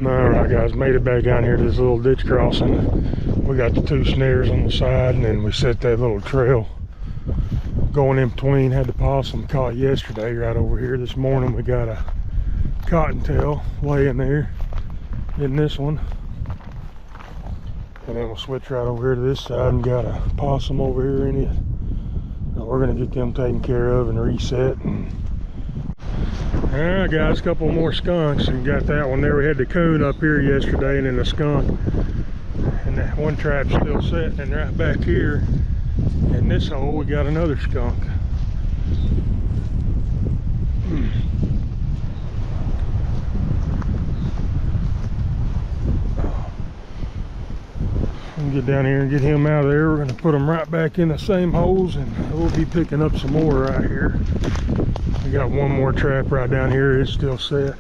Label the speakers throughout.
Speaker 1: Alright guys, made it back down here to this little ditch crossing. We got the 2 snares on the side, and then we set that little trail going in between. Had the possum caught yesterday right over here. This morning we got a cottontail laying there in this one. And then we'll switch right over here to this side and got a possum over here in it. Now we're gonna get them taken care of and reset. Alright guys, a couple more skunks, and got that one there. We had the coon up here yesterday and then the skunk. And that one trap's still sitting, and right back here in this hole we got another skunk. Get down here and get him out of there. We're going to put him right back in the same holes, and we'll be picking up some more right here. We got one more trap right down here. It's still set.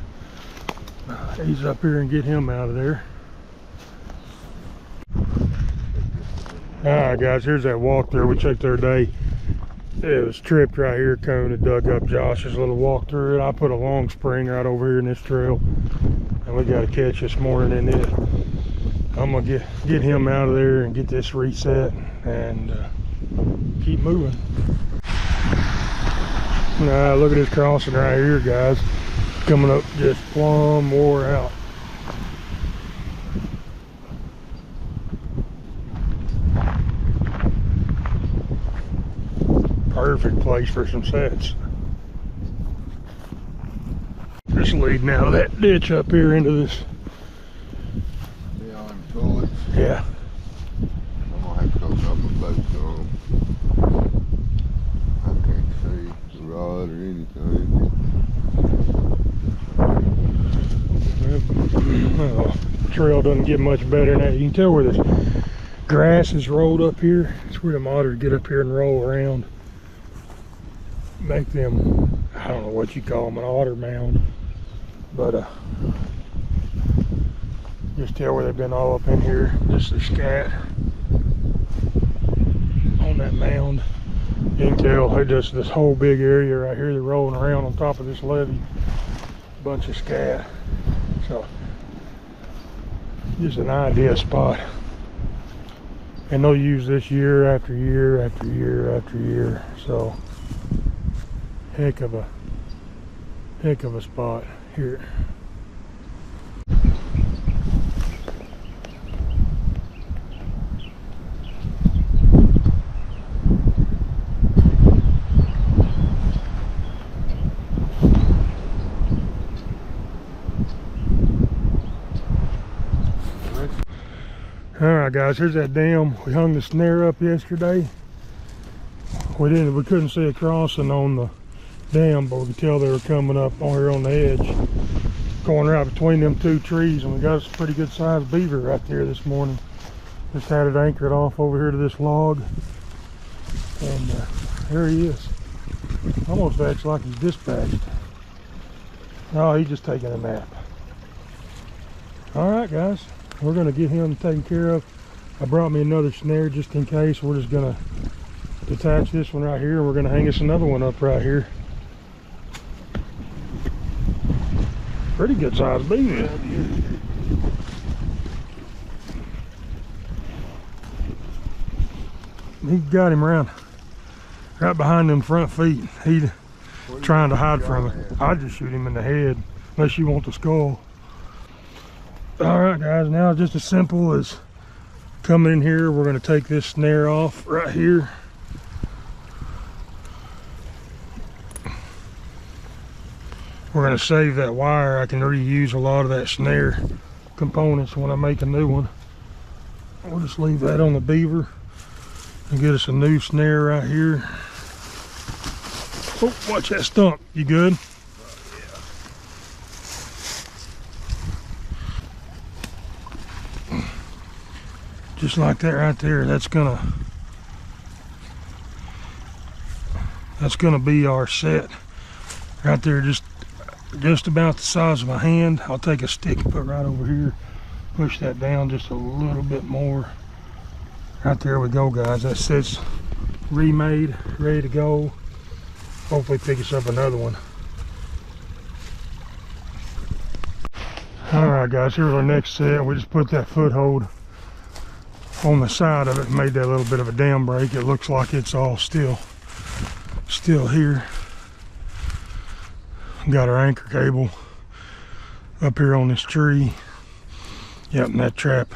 Speaker 1: Ease up here and get him out of there. Alright guys, here's that walkthrough we checked the other day. It was tripped right here. Coon had dug up Josh's little walkthrough. I put a long spring right over here in this trail, and we got a catch this morning in it. I'm gonna get him out of there and get this reset and keep moving. Look at this crossing right here, guys. Coming up just plumb wore out. Perfect place for some sets. Just leading out of that ditch up here into this. Yeah.
Speaker 2: I'm gonna have to go grab my boat on. I can't see the rod or anything.
Speaker 1: Well, the trail doesn't get much better than that. You can tell where this grass is rolled up here. It's where the otters get up here and roll around. Make them, I don't know what you call them, an otter mound. But just tell where they've been all up in here. Just a scat on that mound. You can tell they just this whole big area right here. They're rolling around on top of this levee. Bunch of scat. So just an ideal spot. And they'll use this year after year after year after year. So heck of a spot here. Alright guys, here's that dam. We hung the snare up yesterday. We couldn't see a crossing on the dam, but we could tell they were coming up on here on the edge, going right between them 2 trees, and we got us a pretty good sized beaver right there this morning. Just had it anchored off over here to this log, and there he is. Almost acts like he's dispatched. Oh, he's just taking a nap. Alright guys, we're going to get him taken care of. I brought me another snare just in case. We're just going to detach this one right here, and we're going to hang us another one up right here. Pretty good sized beaver. He got him around right behind them front feet. He's trying to hide from it. I'd just shoot him in the head unless you want the skull. Alright guys, now it's just as simple as coming in here. We're going to take this snare off right here. We're going to save that wire. I can reuse a lot of that snare components when I make a new one. We'll just leave that on the Beaver and get us a new snare right here. Oh, watch that stump. You good? Just like that right there. That's gonna be our set right there. Just about the size of my hand. I'll take a stick and put right over here, push that down just a little bit more. Right there we go guys. That set's remade, ready to go. Hopefully pick us up another one. Alright guys, here's our next set. We just put that foothold on the side of it and made that little bit of a dam break. It looks like it's all still here. Got our anchor cable up here on this tree. Yep, and that trap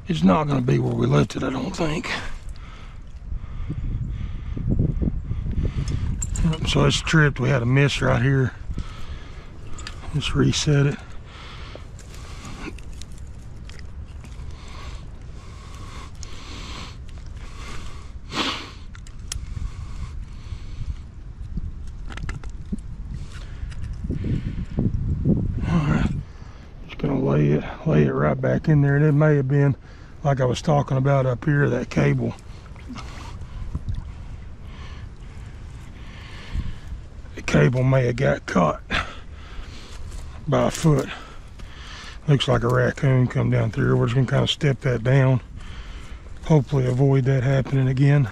Speaker 1: is not going to be where we left it, I don't think. Yep, so it's tripped. We had a miss right here. Let's reset it. Lay it right back in there, and it may have been like I was talking about up here, that cable. The cable may have got caught by a foot. Looks like a raccoon come down through. We're just gonna kind of step that down, hopefully avoid that happening again.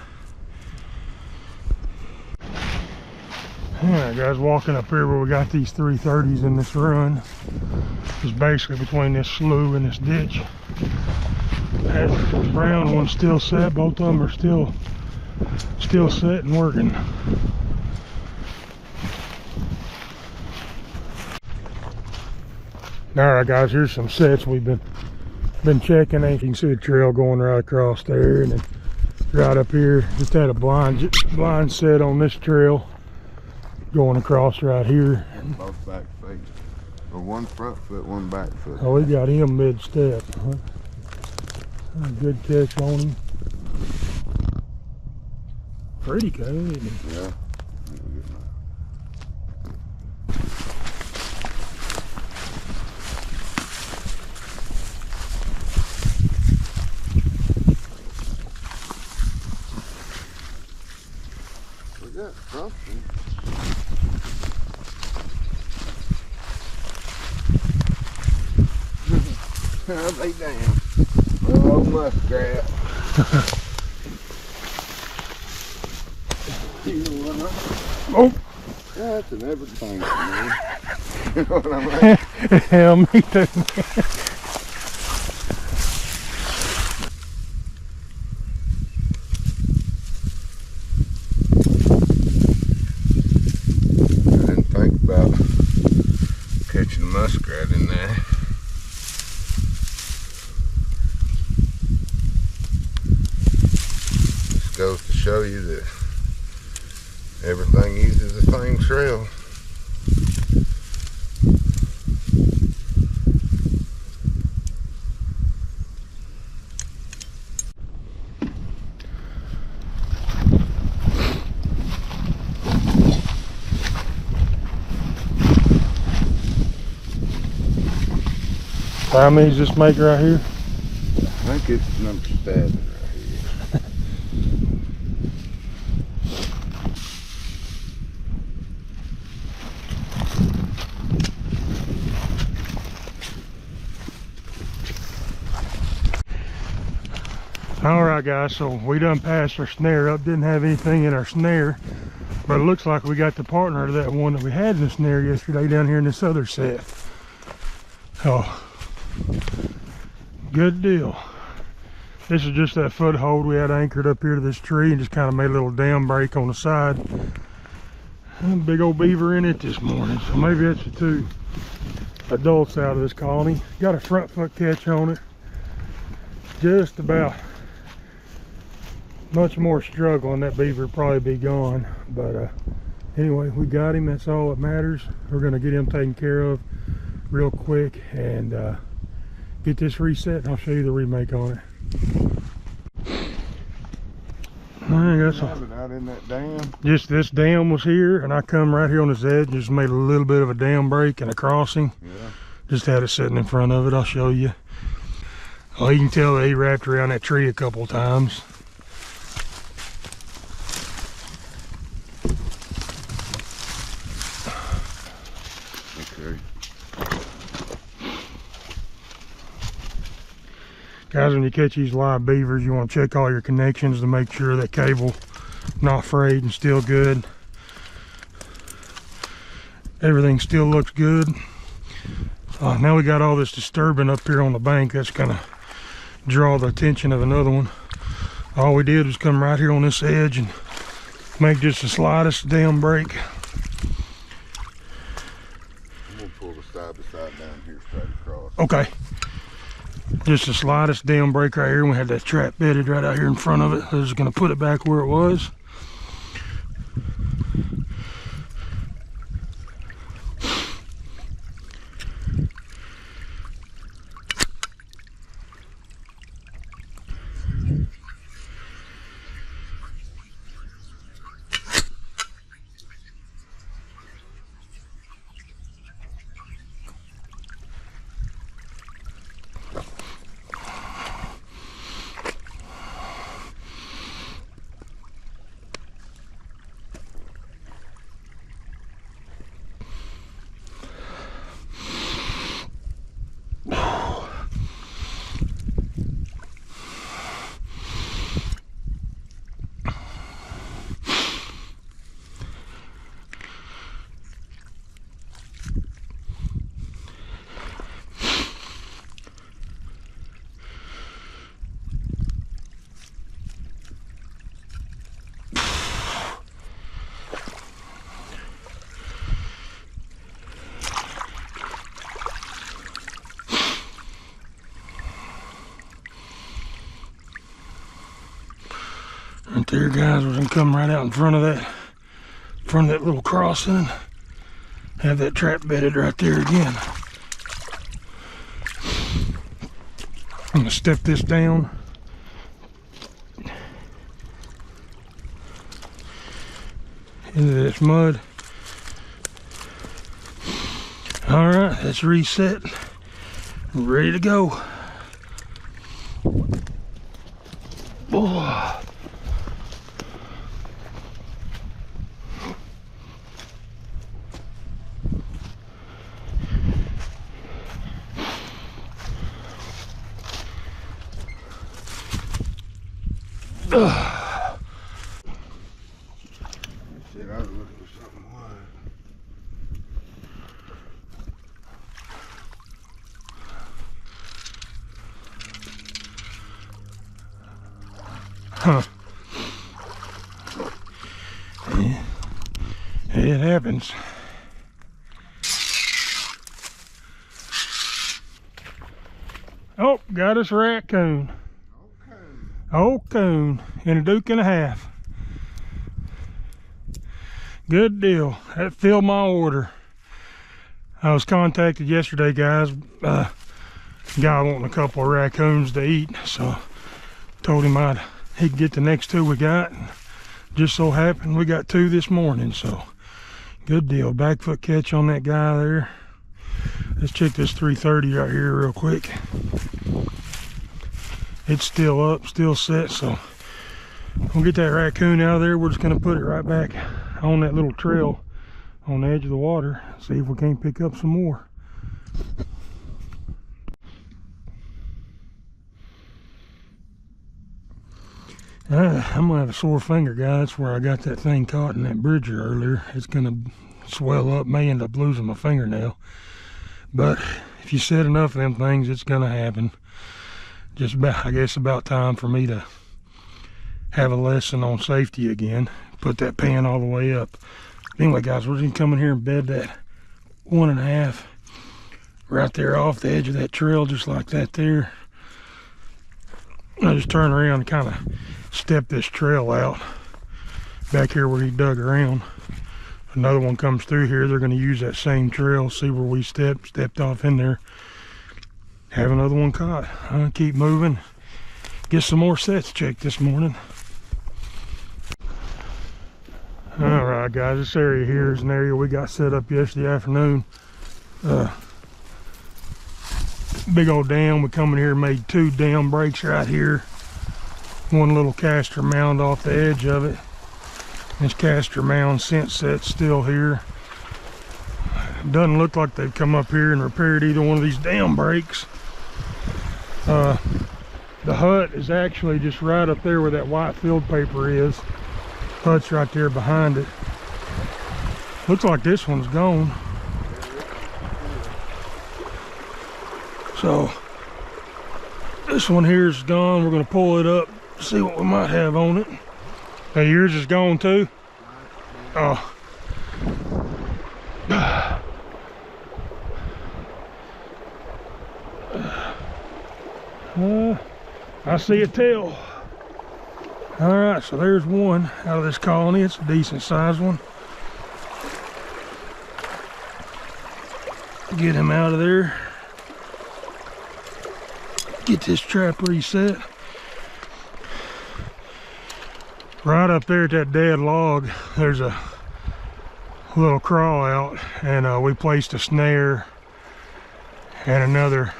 Speaker 1: Alright guys, walking up here where we got these 330s in this run. It's basically between this slough and this ditch. That brown one's still set. Both of them are still set and working. Alright guys, here's some sets we've been checking. And you can see the trail going right across there, and then right up here. Just had a blind set on this trail going across right here.
Speaker 2: Both back feet. Or one front foot, one back foot.
Speaker 1: Oh, we got him mid-step. A good catch on him. Pretty good, isn't he?
Speaker 2: Yeah. We got something. I'll lay down. Oh, muskrat.
Speaker 1: Oh!
Speaker 2: That's an everything, man. You know what I mean?
Speaker 1: Yeah, me too.
Speaker 2: I didn't think about catching a muskrat in there. Goes to show you that everything uses the same trail.
Speaker 1: How many does this make right here?
Speaker 2: I think it's number 7 right here.
Speaker 1: Alright guys, so we done passed our snare up. Didn't have anything in our snare, but it looks like we got the partner to that one that we had in the snare yesterday down here in this other set. Oh, good deal. This is just that foothold we had anchored up here to this tree and just kind of made a little dam break on the side. And big old beaver in it this morning, so maybe that's the 2 adults out of this colony. Got a front foot catch on it. Just about. Much more struggle and that beaver would probably be gone, but anyway, we got him. That's all that matters. We're going to get him taken care of real quick and get this reset, and I'll show you the remake on it. Alright, that's all.
Speaker 2: Out in that dam.
Speaker 1: Just this dam was here, and I come right here on this edge, just made a little bit of a dam break and a crossing.
Speaker 2: Yeah.
Speaker 1: Just had it sitting in front of it. I'll show you. Oh, you can tell that he wrapped around that tree a couple of times.
Speaker 2: Okay.
Speaker 1: Guys, when you catch these live beavers, you want to check all your connections to make sure that cable not frayed and still good. Everything still looks good. Now we got all this disturbing up here on the bank. That's gonna draw the attention of another one. All we did was come right here on this edge and make just the slightest damn break.
Speaker 2: I'm gonna pull the side by side down here straight across.
Speaker 1: Okay. Just the slightest damn break right here. We had that trap bedded right out here in front of it. I was gonna put it back where it was. Right there, guys, we're gonna come right out in front of that little crossing. Have that trap bedded right there again. I'm gonna step this down. Into this mud. All right, that's reset. Ready to go. Oh.
Speaker 2: Shit, I was looking for something wide.
Speaker 1: Huh. Yeah. It happens. Oh, got us a raccoon. Old coon and a duke and a half. Good deal. That filled my order. I was contacted yesterday, guys. Guy wanting a couple of raccoons to eat, so told him he'd get the next two we got. And just so happened we got two this morning, so good deal. Back foot catch on that guy there. Let's check this 330 right here real quick. It's still up, still set, so we'll get that raccoon out of there. We're just gonna put it right back on that little trail on the edge of the water. See if we can't pick up some more. I'm gonna have a sore finger, guys, where I got that thing caught in that bridger earlier. It's gonna swell up, may end up losing my fingernail. But if you set enough of them things, it's gonna happen. Just about, I guess, about time for me to have a lesson on safety again. Put that pan all the way up. Anyway, guys, we're just gonna come in here and bed that 1.5 right there off the edge of that trail, just like that there. I just turn around and kind of step this trail out back here where he dug around. Another one comes through here. They're going to use that same trail, see where we stepped off in there. Have another one caught. Keep moving. Get some more sets checked this morning. All right, guys, this area here is an area we got set up yesterday afternoon. Big old dam. We come in here and made 2 dam breaks right here. One little caster mound off the edge of it. This caster mound scent set's still here. Doesn't look like they've come up here and repaired either one of these dam breaks. The hut is actually just right up there where that white field paper is. Hut's right there behind it. Looks like this one's gone. So this one here is done. We're gonna pull it up, see what we might have on it. Hey, yours is gone too? Oh. I see a tail. All right, so there's one out of this colony. It's a decent sized one. Get him out of there. Get this trap reset. Right up there at that dead log, there's a little crawl out, and we placed a snare and another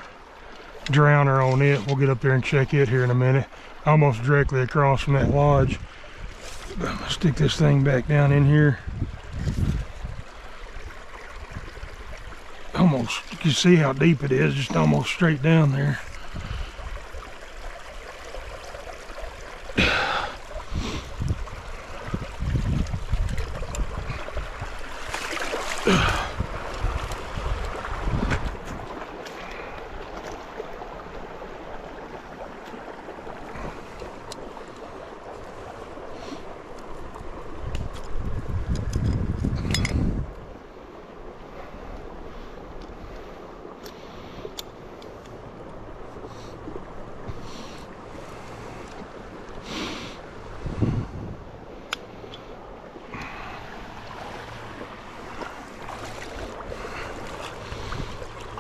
Speaker 1: drowner on it. We'll get up there and check it here in a minute. Almost directly across from that lodge. I'm gonna stick this thing back down in here. Almost, you can see how deep it is, just almost straight down there.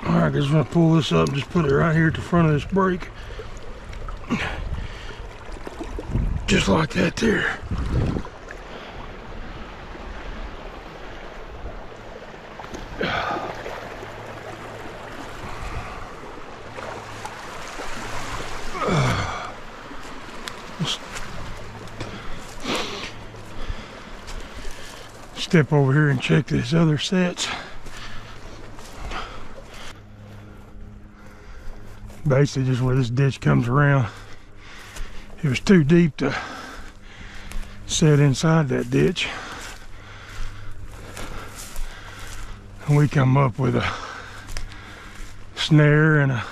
Speaker 1: Alright, guys, I'm going to pull this up and just put it right here at the front of this brake. Just like that there. Step over here and check these other sets. Basically just where this ditch comes around. It was too deep to set inside that ditch. And we come up with a snare and a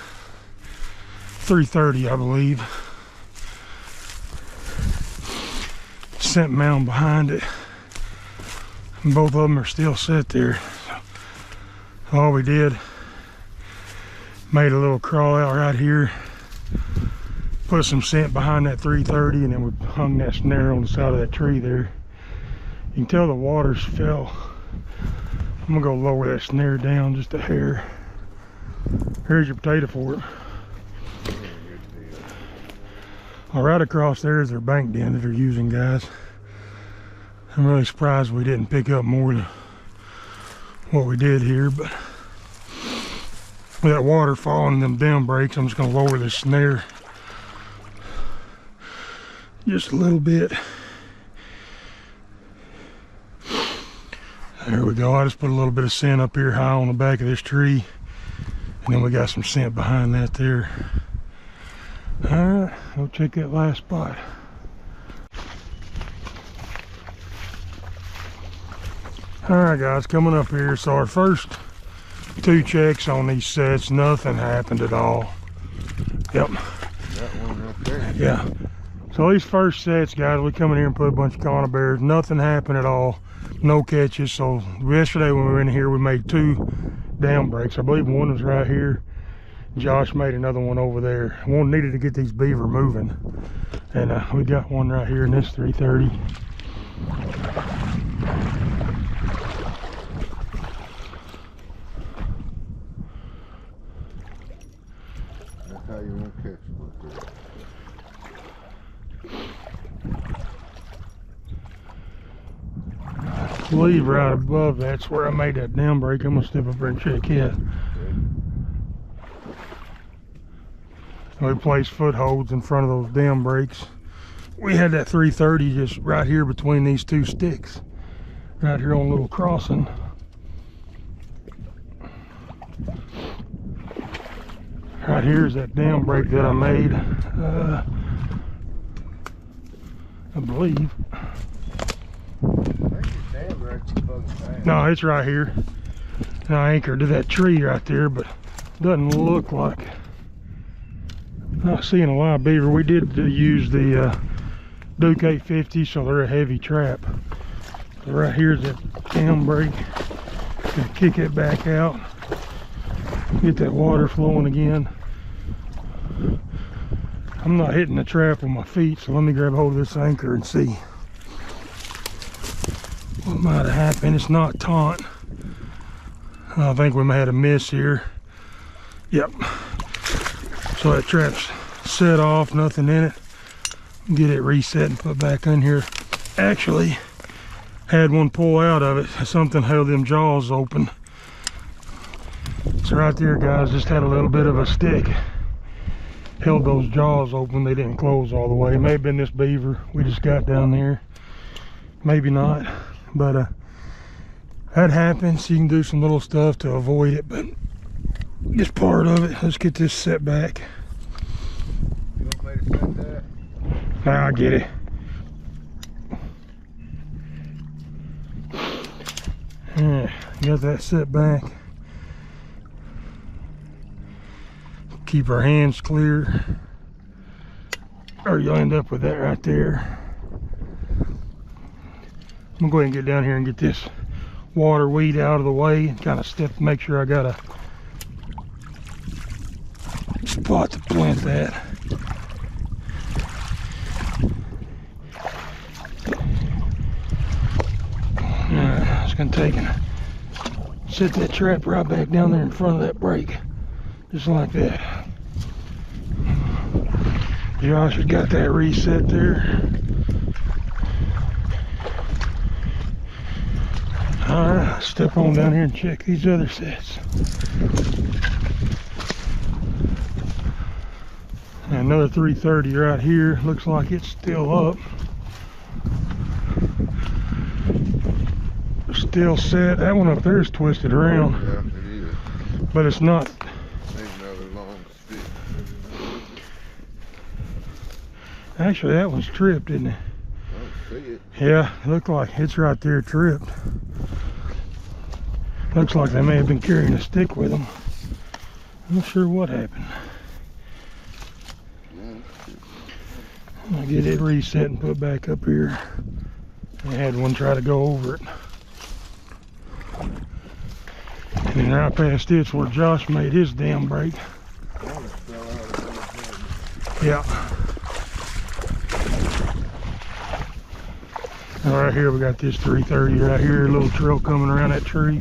Speaker 1: 330, I believe. Scent mound behind it. And both of them are still set there. So all we did, made a little crawl out right here, put some scent behind that 330, and then we hung that snare on the side of that tree there. You can tell the waters fell. I'm gonna go lower that snare down just a hair. Here's your potato fork. All right, across there is their bank den that they're using, guys. I'm really surprised we didn't pick up more than what we did here, but with that water falling in them dam brakes, I'm just going to lower this snare just a little bit. There we go. I just put a little bit of scent up here high on the back of this tree, and then we got some scent behind that there. All right, go check that last spot. All right, guys, coming up here. So our first two checks on these sets, nothing happened at all. Yep.
Speaker 2: That one right there.
Speaker 1: Yeah. So these first sets, guys, we come in here and put a bunch of conibears. Nothing happened at all. No catches. So yesterday when we were in here, we made two dam breaks. I believe one was right here. Josh made another one over there. One needed to get these beaver moving. And we got one right here in this 330.
Speaker 2: How you want to catch them up there.
Speaker 1: I believe right above that's where I made that dam break. I'm gonna step up there and check it. We placed footholds in front of those dam breaks. We had that 330 just right here between these two sticks, right here on a little crossing. Right here is that dam break that I made, I believe. No, it's right here. And I anchored to that tree right there, but Doesn't look like. Not seeing a lot of beaver. We did use the Duke 850, so they're a heavy trap. So right here's that dam break. Gonna kick it back out. Get that water flowing again. I'm not hitting the trap with my feet, so let me grab hold of this anchor and see what might have happened. It's not taut. I think we may have had a miss here. Yep. So that trap's set off, nothing in it. Get it reset and put back in here. Actually, had one pull out of it. Something held them jaws open. So right there, guys, just had a little bit of a stick. Held those jaws open. They didn't close all the way. It may have been this beaver we just got down there. Maybe not. But that happens. You can do some little stuff to avoid it, but it's part of it. Let's get this set back.
Speaker 2: You want me to set that?
Speaker 1: Nah, I get it. Yeah, got that set back. Keep our hands clear, or you'll end up with that right there. I'm gonna go ahead and get down here and get this water weed out of the way and kind of make sure I got a spot to plant that. Alright, I was gonna take and set that trap right back down there in front of that break. Just like that. Josh has got that reset there. Alright, step on down here and check these other sets. And another 330 right here. Looks like it's still up. Still set. That one up there is twisted around.
Speaker 2: Yeah, it is.
Speaker 1: But it's not.
Speaker 2: There's another long stick.
Speaker 1: Actually, that one's tripped, isn't it?
Speaker 2: I don't see it.
Speaker 1: Yeah, it looked like it's right there tripped. Looks like they may have been carrying a stick with them. I'm not sure what happened. I'll get it reset and put back up here. I had one try to go over it. And then right past it's where Josh made his dam break. Yeah. And right here we got this 330 right here, a little trail coming around that tree.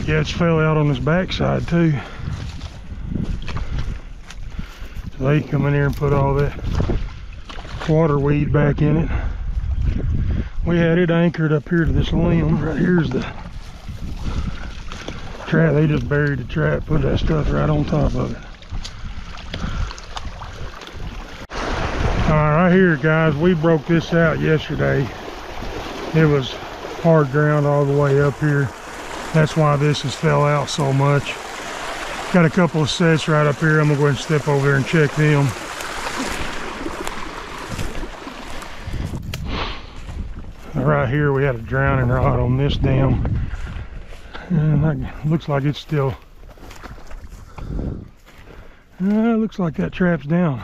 Speaker 1: Yeah, it's fell out on his backside too. So they come in here and put all that water weed back in it. We had it anchored up here to this limb. Right here's the trap. They just buried the trap, put that stuff right on top of it. Right here, guys, we broke this out yesterday. It was hard ground all the way up here. That's why this has fell out so much. Got a couple of sets right up here. I'm gonna go ahead and step over there and check them. Right here we had a drowning rod on this dam, and that looks like it's still looks like that trap's down,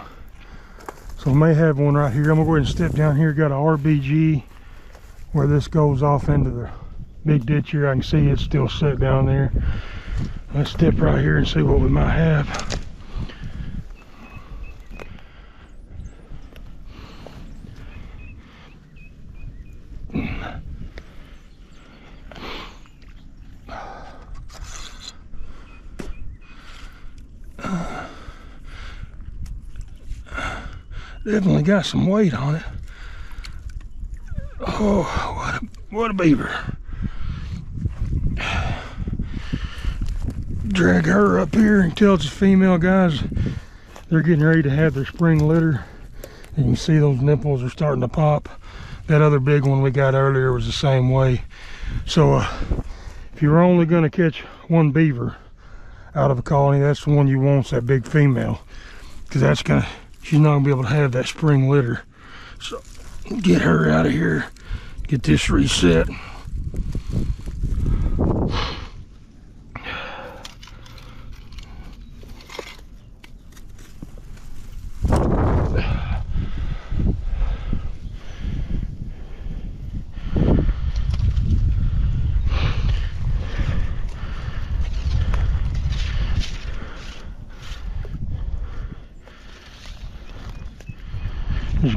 Speaker 1: so we may have one right here. I'm gonna go ahead and step down here. Got a RBG where this goes off into the big ditch here. I can see it's still set down there. Let's step right here and see what we might have. Definitely got some weight on it. Oh, what a beaver. Drag her up here until it's a female, guys. They're getting ready to have their spring litter. You can see those nipples are starting to pop. That other big one we got earlier was the same way. So if you're only going to catch one beaver out of a colony, that's the one you want, that big female, because that's gonna, she's not gonna be able to have that spring litter. So get her out of here, get this reset.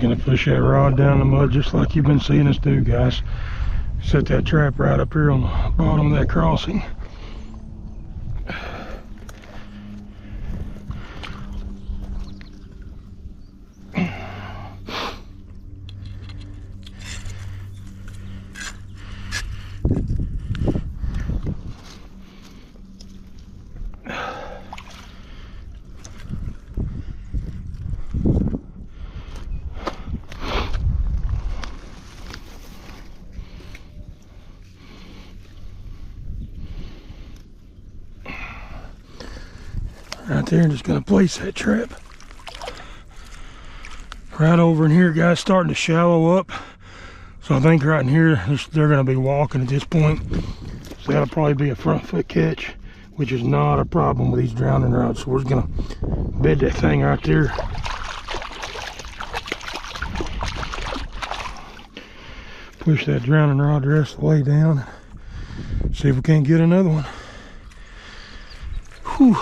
Speaker 1: gonna push that rod down the mud just like you've been seeing us do, guys. Set that trap right up here on the bottom of that crossing. Right there, just gonna place that trap right over in here, guys. Starting to shallow up, so I think right in here they're gonna be walking at this point, so that'll probably be a front foot catch, which is not a problem with these drowning rods. So we're just gonna bed that thing right there. Push that drowning rod the rest of the way down, see if we can't get another one. Whew.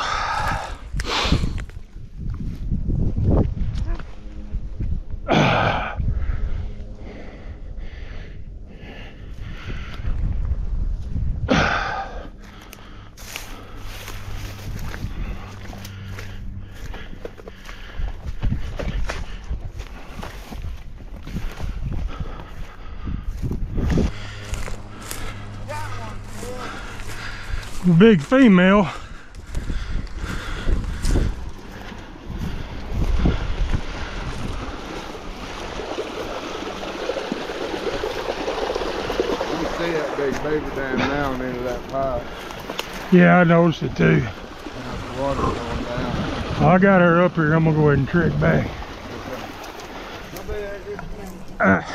Speaker 1: Big female.
Speaker 2: You see that big beaver down now and into that pipe.
Speaker 1: Yeah, I noticed it too.
Speaker 2: The water's going down.
Speaker 1: I got her up here. I'm gonna go ahead and trick back. Of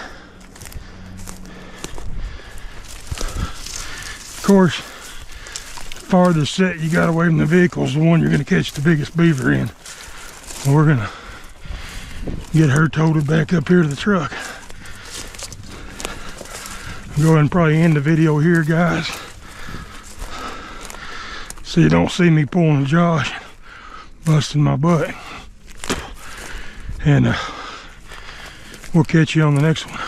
Speaker 1: course, the farthest set you got away from the vehicle is the one you're gonna catch the biggest beaver in. And we're gonna get her toted back up here to the truck. I'll go ahead and probably end the video here, guys, so you don't see me pulling a Josh, busting my butt. And we'll catch you on the next one.